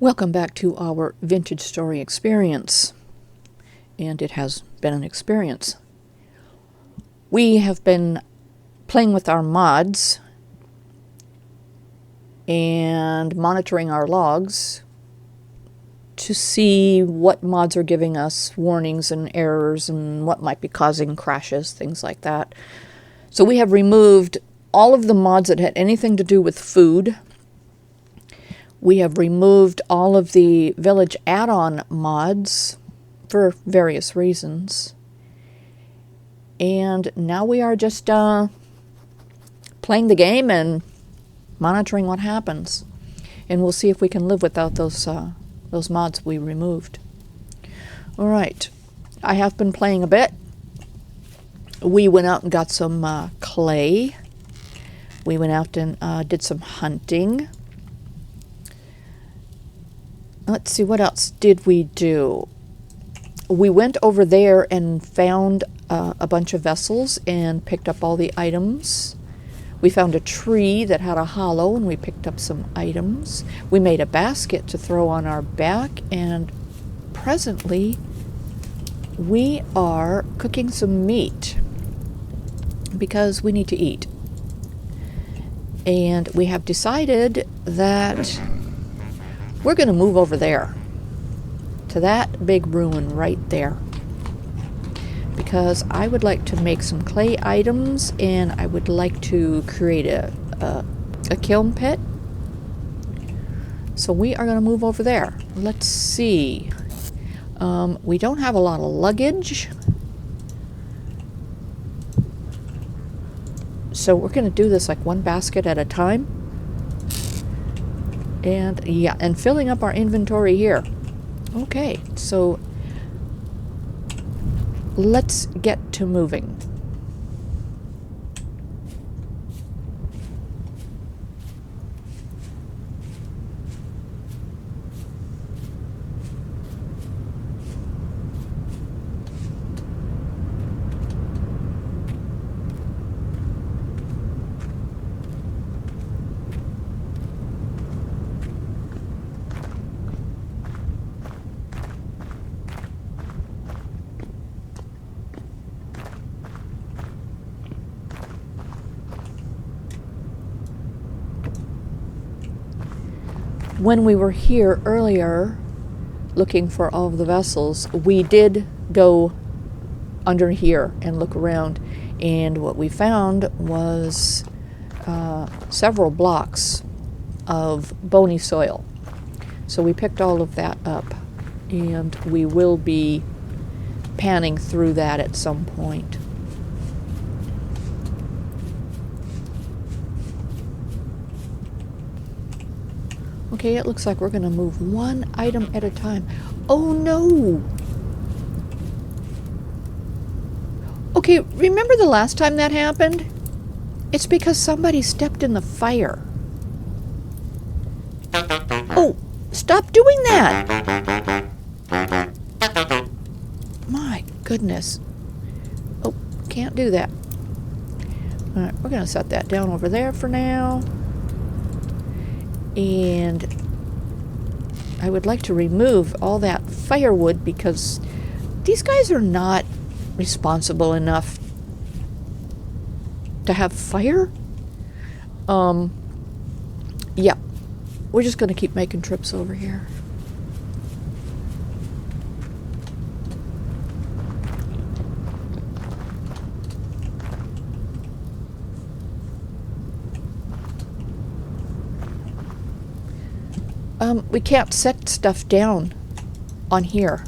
Welcome back to our vintage story experience, and it has been an experience. We have been playing with our mods and monitoring our logs to see what mods are giving us warnings and errors and what might be causing crashes, things like that. So we have removed all of the mods that had anything to do with food. We have removed all of the village add-on mods for various reasons. And now we are just playing the game and monitoring what happens. And we'll see if we can live without those mods we removed. All right. I have been playing a bit. We went out and got some clay. We went out and did some hunting. Let's see, what else did we do? We went over there and found a bunch of vessels and picked up all the items. We found a tree that had a hollow and we picked up some items. We made a basket to throw on our back, and presently we are cooking some meat because we need to eat. And we have decided that we're going to move over there to that big ruin right there, because I would like to make some clay items and I would like to create a kiln pit. So we are going to move over there. Let's see. We don't have a lot of luggage, so we're going to do this like one basket at a time. And yeah, and filling up our inventory here. Okay, so let's get to moving. When we were here earlier looking for all of the vessels, we did go under here and look around, and what we found was several blocks of bony soil. So we picked all of that up, and we will be panning through that at some point. Okay, it looks like we're going to move one item at a time. Oh no! Okay, remember the last time that happened? It's because somebody stepped in the fire. Oh, stop doing that! My goodness. Oh, can't do that. All right, we're going to set that down over there for now. And I would like to remove all that firewood because these guys are not responsible enough to have fire. Yeah, we're just going to keep making trips over here. We can't set stuff down on here.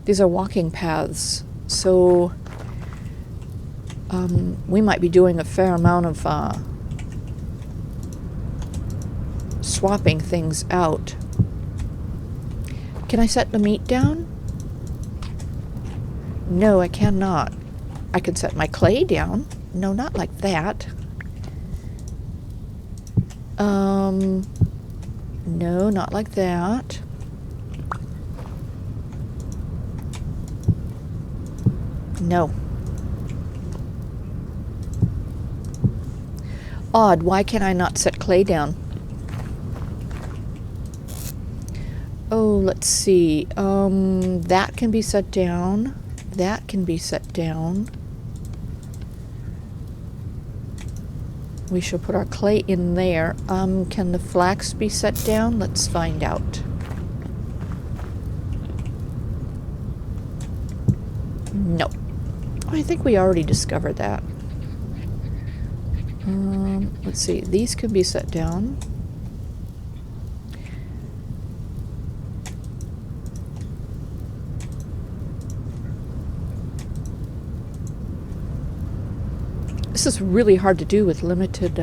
These are walking paths, so we might be doing a fair amount of swapping things out. Can I set the meat down? No, I cannot. I can set my clay down. No, not like that. No, not like that. No. Odd, why can I not set clay down? Oh, let's see. That can be set down. That can be set down. We shall put our clay in there. Can the flax be set down? Let's find out. No. I think we already discovered that. Let's see. These can be set down. This is really hard to do with limited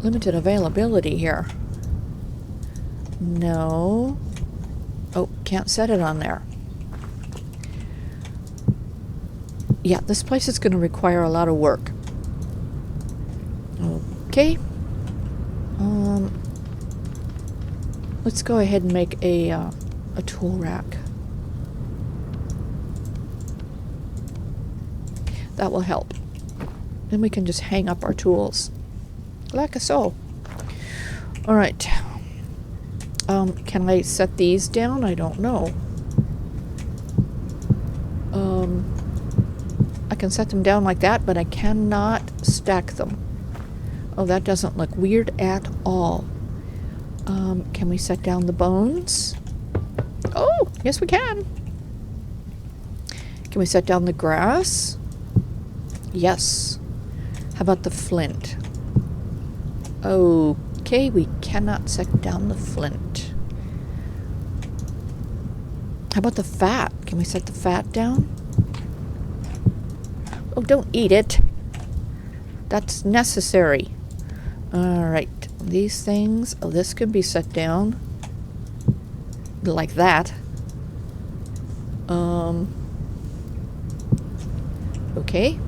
limited availability here. No. Oh, can't set it on there. Yeah, this place is going to require a lot of work. Okay. Let's go ahead and make a tool rack. That will help. Then we can just hang up our tools. Like so. Alright. Can I set these down? I don't know. I can set them down like that, but I cannot stack them. Oh, that doesn't look weird at all. Can we set down the bones? Oh, yes we can. Can we set down the grass? Yes. How about the flint? Okay, we cannot set down the flint. How about the fat? Can we set the fat down? Oh, don't eat it. That's necessary. Alright, these things. Oh, this can be set down. Like that. Okay.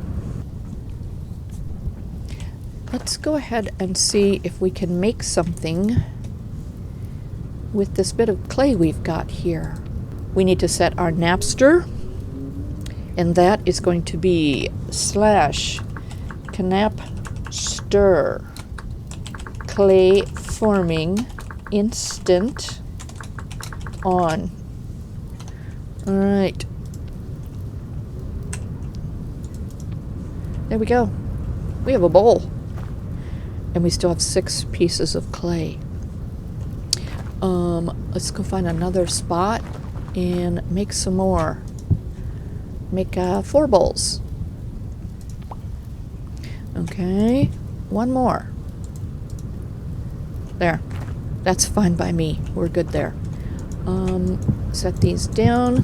Let's go ahead and see if we can make something with this bit of clay we've got here. We need to set our Napster, and that is going to be /knapster clay forming instant on. All right. There we go. We have a bowl. And we still have 6 pieces of clay. Let's go find another spot and make some more. Make 4 bowls. Okay, 1 more. There. That's fine by me. We're good there. Set these down.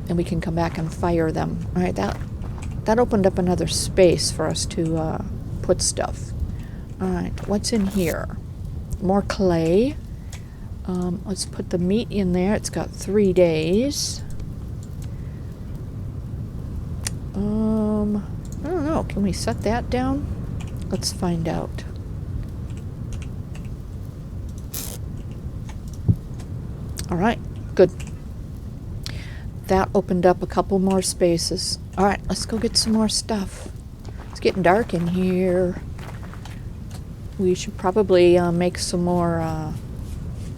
And we can come back and fire them. All right, that opened up another space for us to put stuff. All right, what's in here? More clay. Let's put the meat in there. It's got 3 days. I don't know. Can we set that down? Let's find out. All right, good. That opened up a couple more spaces. All right, let's go get some more stuff. It's getting dark in here. We should probably make some more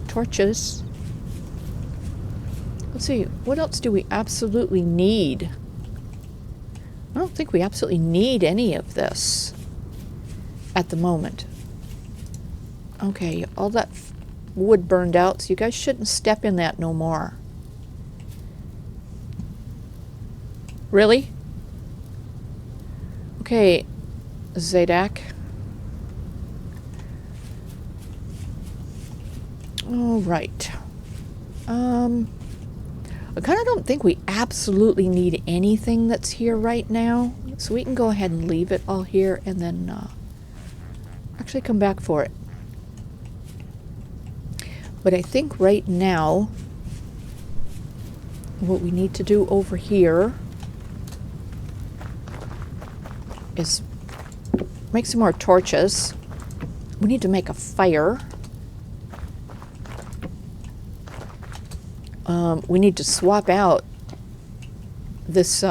torches. Let's see, what else do we absolutely need? I don't think we absolutely need any of this at the moment. Okay, all that wood burned out, so you guys shouldn't step in that no more. Really? Okay, Zadak. All right. I kind of don't think we absolutely need anything that's here right now, so we can go ahead and leave it all here and then actually come back for it. But I think right now what we need to do over here is make some more torches. We need to make a fire. We need to swap out this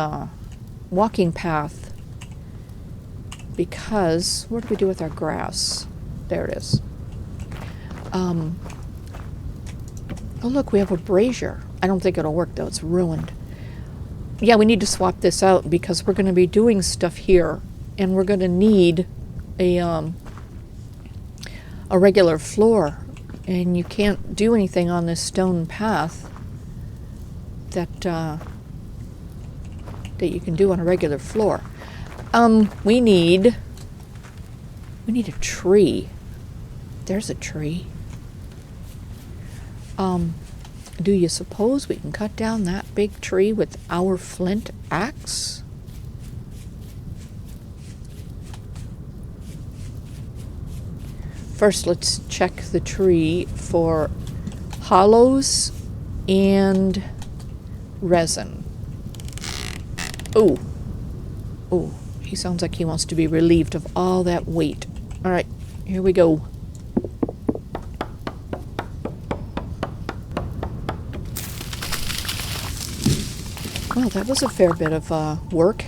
walking path because what do we do with our grass? There it is. Oh look, we have a brazier. I don't think it'll work though, it's ruined. Yeah, we need to swap this out because we're going to be doing stuff here, and we're going to need a regular floor, and you can't do anything on this stone path that you can do on a regular floor. We need a tree. There's a tree. Do you suppose we can cut down that big tree with our flint axe? First, let's check the tree for hollows and resin. Oh, he sounds like he wants to be relieved of all that weight. All right, here we go. Well, that was a fair bit of work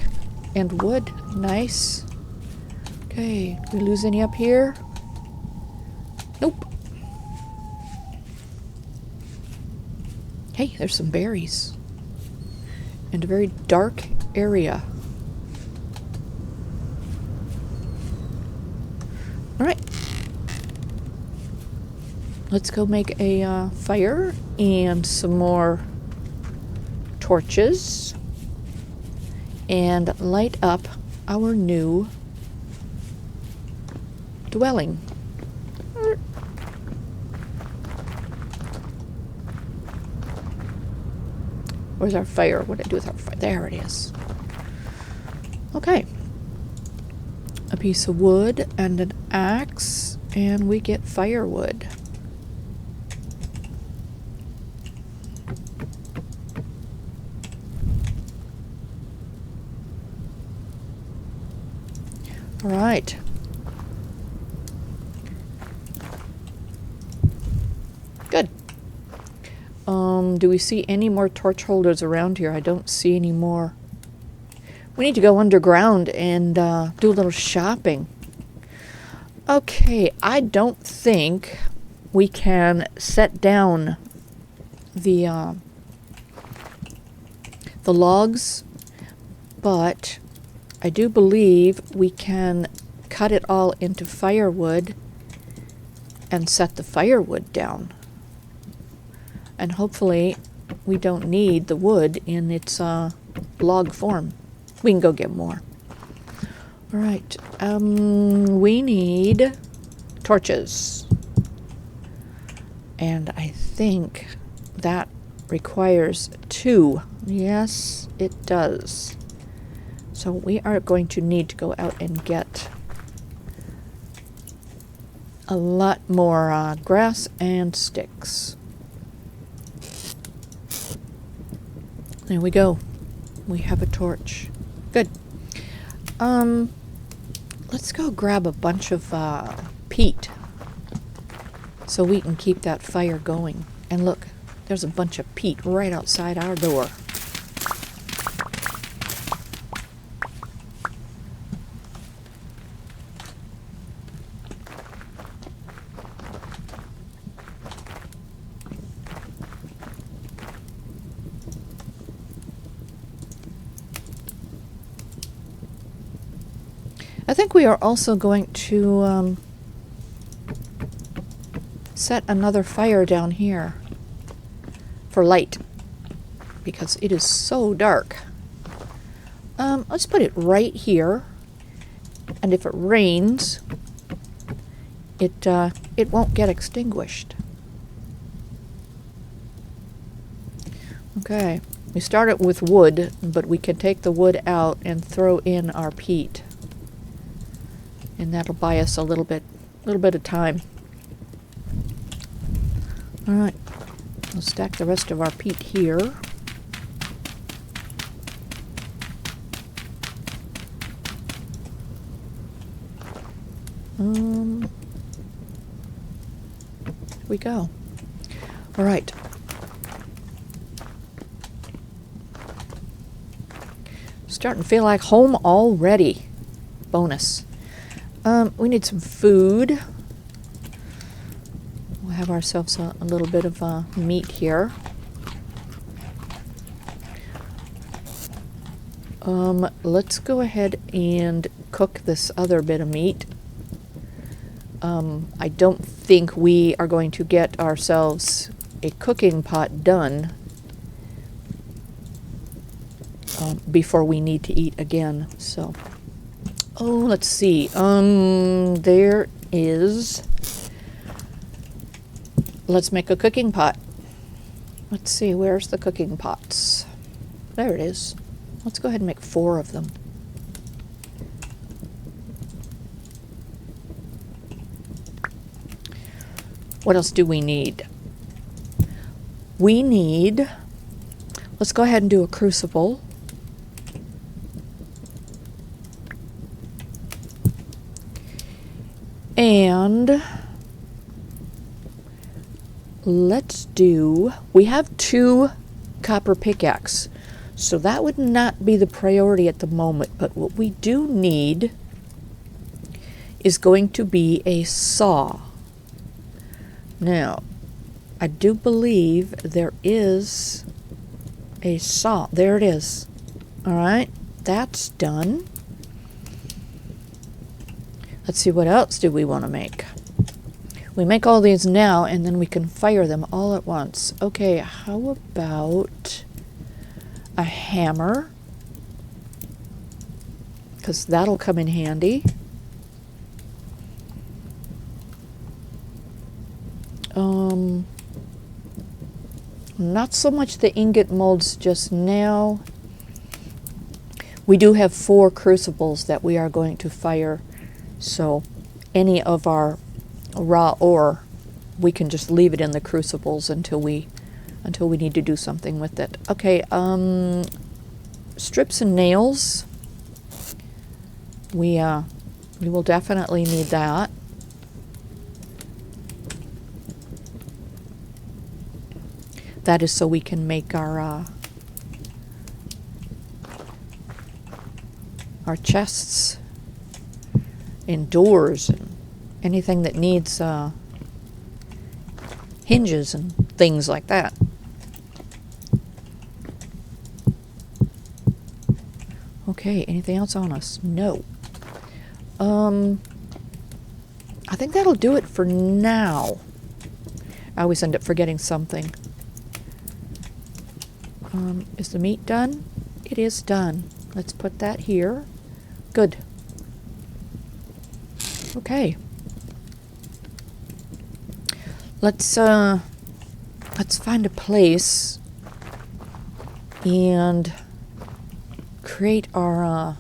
and wood. Nice. Okay, we lose any up here? Nope. Hey, there's some berries. And a very dark area. All right. Let's go make a fire and some more torches and light up our new dwelling. Where's our fire? What did I do with our fire? There it is. Okay. A piece of wood and an axe, and we get firewood. All right. Good. Do we see any more torch holders around here? I don't see any more. We need to go underground and do a little shopping. Okay, I don't think we can set down the logs, but I do believe we can cut it all into firewood and set the firewood down. And hopefully we don't need the wood in its log form. We can go get more. All right, we need torches. And I think that requires 2. Yes, it does. So we are going to need to go out and get a lot more grass and sticks. There we go. We have a torch. Good. Let's go grab a bunch of peat so we can keep that fire going. And look, there's a bunch of peat right outside our door. I think we are also going to set another fire down here for light because it is so dark. Let's put it right here, and if it rains, it won't get extinguished. Okay, we started with wood, but we can take the wood out and throw in our peat. And that'll buy us a little bit of time. All right, we'll stack the rest of our peat here. Here we go. All right. Starting to feel like home already. Bonus. We need some food. We'll have ourselves a little bit of meat here. Let's go ahead and cook this other bit of meat. I don't think we are going to get ourselves a cooking pot done before we need to eat again. So, oh, let's see. There is. Let's make a cooking pot. Let's see, where's the cooking pots? There it is. Let's go ahead and make 4 of them. What else do we need? We need, let's go ahead and do a crucible. And let's do, we have 2 copper pickaxe, so that would not be the priority at the moment, but what we do need is going to be a saw. Now, I do believe there is a saw. There it is. All right, that's done. Let's see, what else do we want to make? We make all these now, and then we can fire them all at once. Okay, how about a hammer? Because that'll come in handy. Not so much the ingot molds just now. We do have 4 crucibles that we are going to fire, so any of our raw ore, we can just leave it in the crucibles until we need to do something with it. Okay, strips and nails. We will definitely need that. That is so we can make our chests and doors and anything that needs hinges and things like that. Okay, anything else on us? No. I think that'll do it for now. I always end up forgetting something. Is the meat done? It is done. Let's put that here. Good. Okay. Let's find a place and create our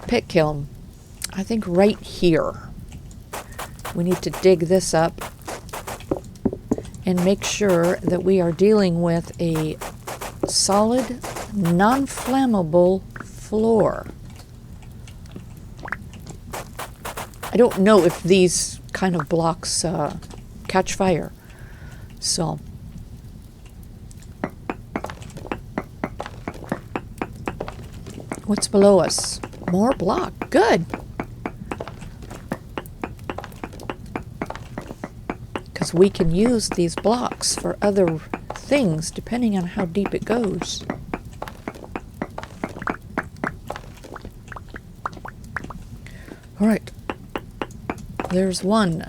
pit kiln. I think right here. We need to dig this up and make sure that we are dealing with a solid, non-flammable floor. I don't know if these kind of blocks catch fire. So, what's below us? More block. Good. Because we can use these blocks for other things depending on how deep it goes. All right. There's 1.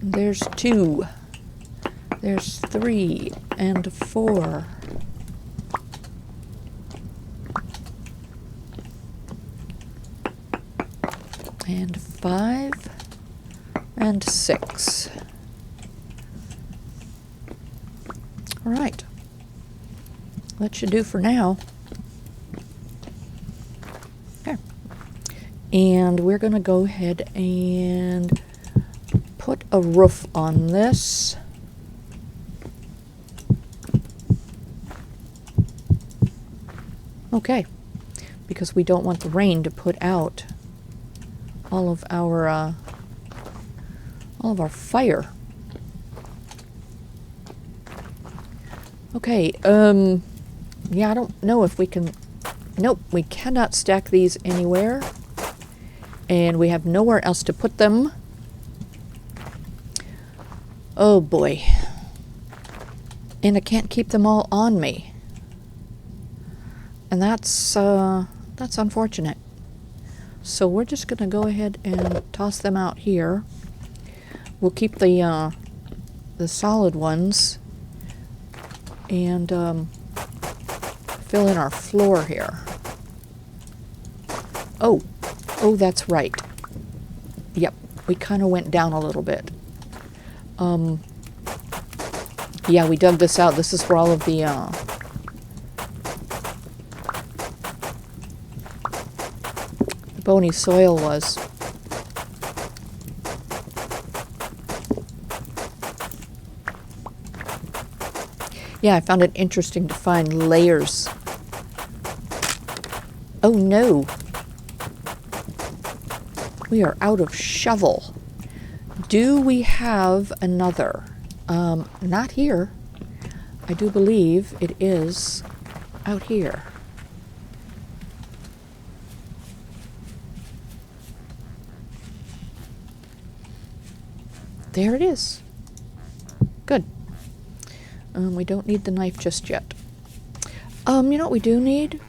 There's 2. There's 3 and 4. And 5 and 6. All right. That should do for now. Okay. And we're going to go ahead and put a roof on this. Okay. Because we don't want the rain to put out all of our fire. Okay, yeah, I don't know if we can... Nope, we cannot stack these anywhere. And we have nowhere else to put them. Oh boy. And I can't keep them all on me. And that's unfortunate. So we're just going to go ahead and toss them out here. We'll keep the solid ones and fill in our floor here. Oh, that's right. Yep, we kind of went down a little bit. Yeah, we dug this out. This is where all of the bony soil was. Yeah, I found it interesting to find layers. Oh no! We are out of shovel. Do we have another? Not here. I do believe it is out here. There it is. Good. We don't need the knife just yet. You know what we do need?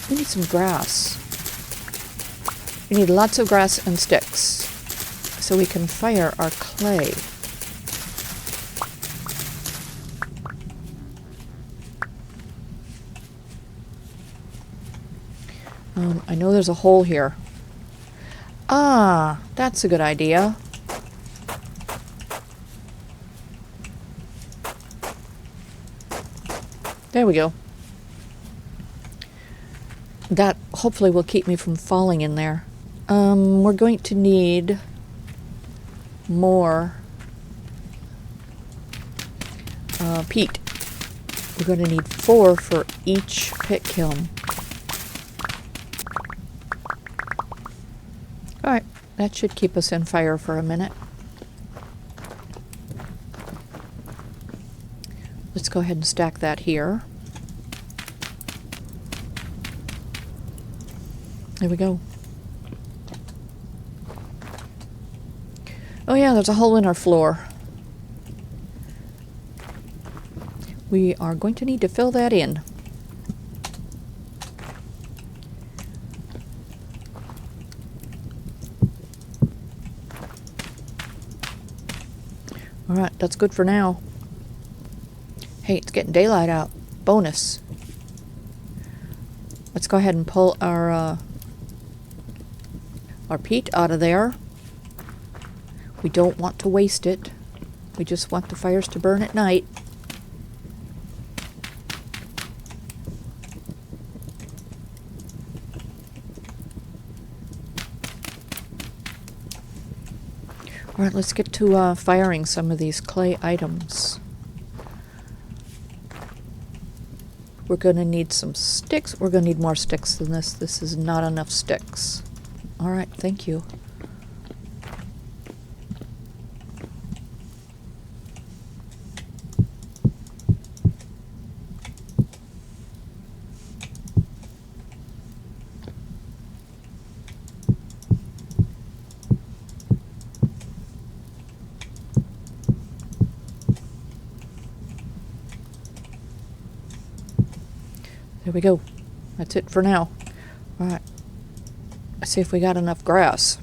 We need some grass. We need lots of grass and sticks so we can fire our clay. I know there's a hole here. Ah, that's a good idea. There we go. That hopefully will keep me from falling in there. We're going to need more peat. We're going to need 4 for each pit kiln. Alright, that should keep us in fire for a minute. Let's go ahead and stack that here. There we go. Oh yeah, there's a hole in our floor. We are going to need to fill that in. Alright, that's good for now. Hey, it's getting daylight out. Bonus. Let's go ahead and pull our peat out of there. We don't want to waste it. We just want the fires to burn at night. Alright, let's get to firing some of these clay items. We're going to need some sticks. We're going to need more sticks than this. This is not enough sticks. Alright, thank you. There we go. That's it for now. Alright. Let's see if we got enough grass.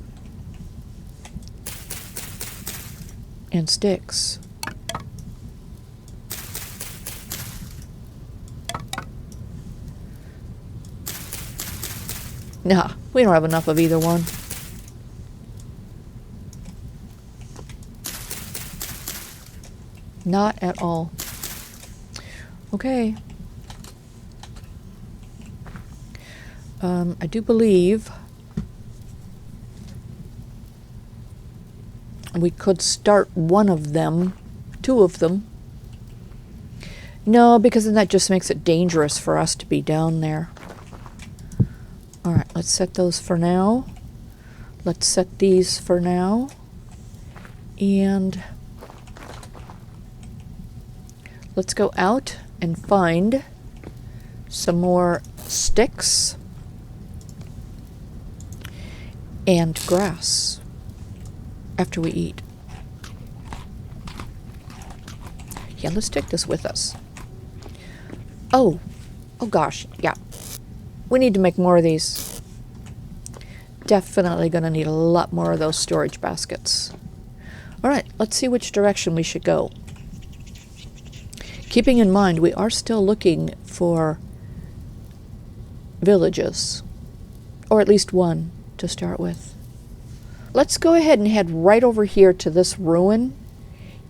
And sticks. Nah, we don't have enough of either one. Not at all. Okay. I do believe we could start one of them, 2 of them. No, because then that just makes it dangerous for us to be down there. Alright, let's set those for now. Let's set these for now. And let's go out and find some more sticks. And grass after we eat. Yeah, let's take this with us. Oh gosh, yeah. We need to make more of these. Definitely gonna need a lot more of those storage baskets. All right, let's see which direction we should go. Keeping in mind, we are still looking for villages, or at least one to start with. Let's go ahead and head right over here to this ruin.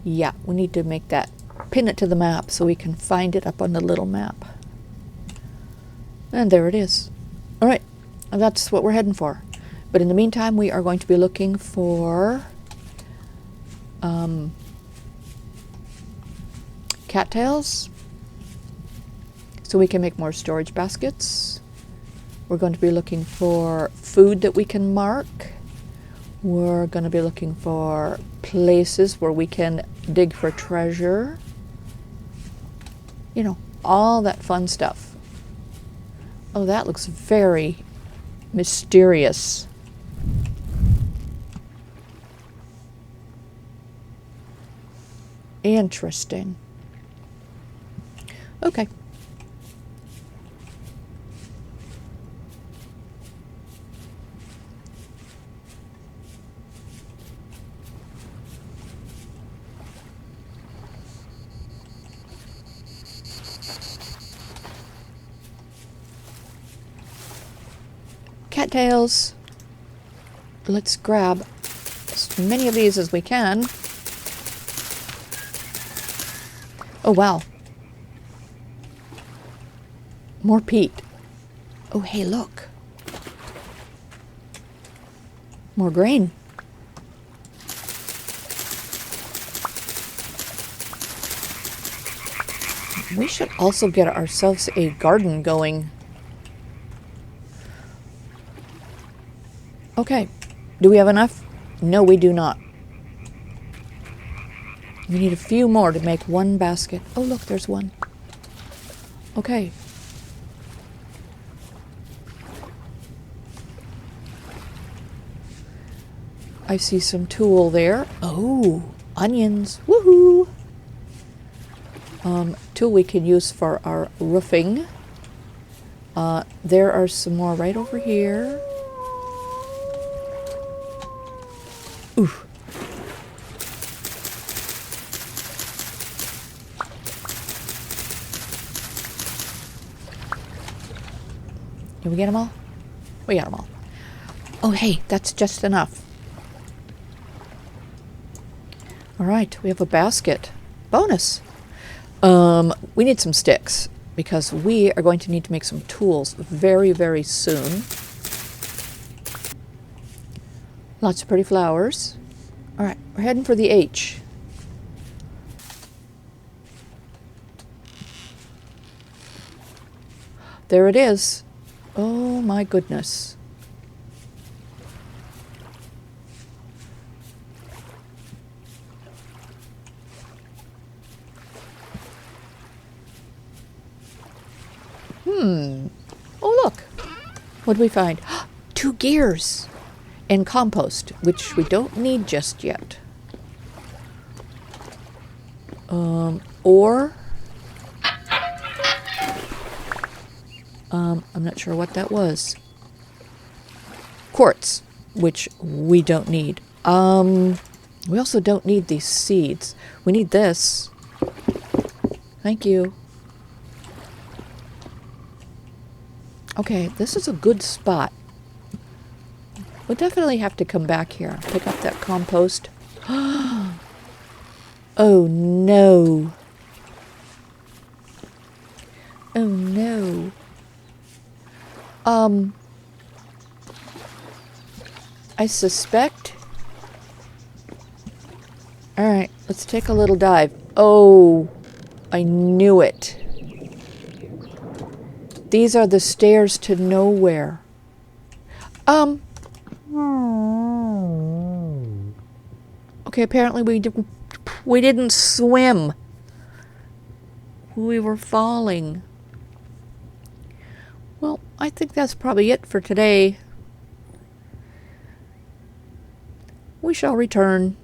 Yeah, we need to make that, pin it to the map so we can find it up on the little map. And there it is. All right, that's what we're heading for. But in the meantime, we are going to be looking for cattails so we can make more storage baskets. We're going to be looking for food that we can mark. We're going to be looking for places where we can dig for treasure. You know, all that fun stuff. Oh, that looks very mysterious. Interesting. Okay. Cattails. Let's grab as many of these as we can. Oh, wow. More peat. Oh, hey, look. More grain. We should also get ourselves a garden going. Okay. Do we have enough? No, we do not. We need a few more to make one basket. Oh, look, there's one. Okay. I see some tulle there. Oh, onions. Woohoo! Tulle we can use for our roofing. There are some more right over here. Ooh. Did we get them all? We got them all. Oh, hey, that's just enough. All right, we have a basket. Bonus. We need some sticks because we are going to need to make some tools very, very soon. Lots of pretty flowers. All right, we're heading for the H. There it is. Oh my goodness. Oh, look. What did we find? 2 gears and compost, which we don't need just yet. Or I'm not sure what that was. Quartz, which we don't need. We also don't need these seeds. We need this. Thank you. Okay, this is a good spot. We'll definitely have to come back here. Pick up that compost. Oh no. Oh no. I suspect. Alright, let's take a little dive. Oh, I knew it. These are the stairs to nowhere. Okay, apparently we didn't swim. We were falling. Well, I think that's probably it for today. we shall return.